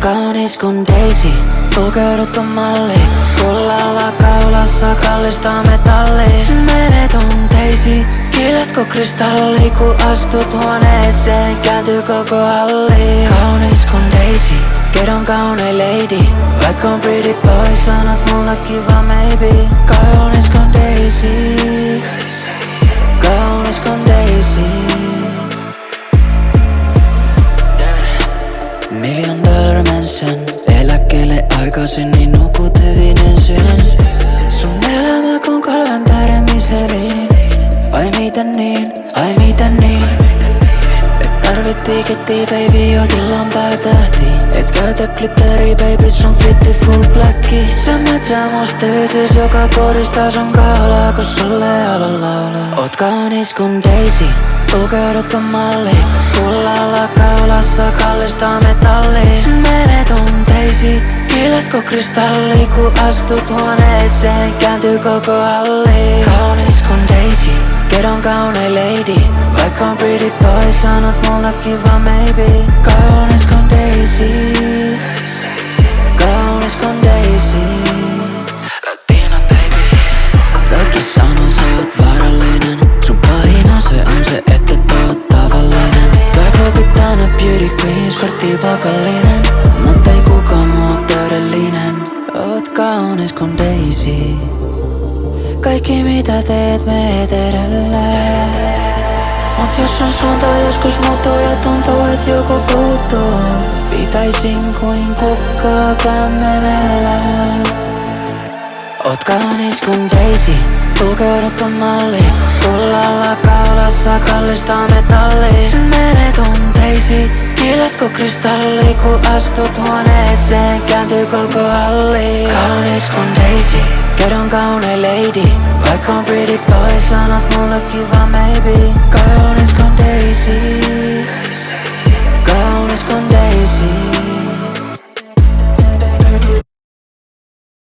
kaunis kun Daisy, pukeudutko malli? Kullalla kaulassa kallista metalli. Sä menet on Daisy, kiillätkö kristalli? Kun astut huoneeseen, kääntyy koko halli. Kaunis kun Daisy, kerron kaunein lady. Vaikka on pretty boy, sanot mulle kiva maybe. Kaunis kun Daisy, kaunis kun Daisy. $1 million mansion, eläkkeelle aikaisin, niin nukut hyvin syön. Sun elämä kun kolmen tähden miseliin. Ai miten niin, ai miten niin. Et tarvit tiikettiä baby, jotillaan päätähti. Et käytä glitteri baby, sun fitti full blacki. Sä metsä musteisis, joka koristaa sun kaulaa, kun sulle alo laulaa. Oot kaunis kun Daisy, pukeudutko malli? Kullalla kaulassa kallista metalli. Sä menet on Daisy, kiillätkö kristalli? Kun astut huoneeseen, kääntyy koko halli. Kaunis kun Daisy, kerron kaunein lady. Vaikka on pretty boy, sanot mulle kiva maybe. Kaunis kun Daisy, kaunis kun Daisy. Latina baby. Kaikki sanoo sä oot vaarallinen. Sun pahina se on se, että et oot tavallinen. Pääklubit täynnä beauty queens, kortti pakallinen. Mut ei kukaan muu oo täydellinen. Oot kaunis kun Daisy. Kaikki mitä teet meet edelleen. Mut jos on suunta joskus muuttuu ja tuntuu et joku puuttuu. Pitäisin kuin kukkaa kämmenellä. Oot kaunis kun Daisy, pukeudutko malli? Kullalla kaulassa kallista metalli. Sä menet on Daisy, kiillätkö kristalli? Kun astut huoneeseen, kääntyy koko halli. Kaunis kun Daisy, kerron kaunein lady. Vaikka on pretty boy, sanot mulle kiva maybe. Kaunis kun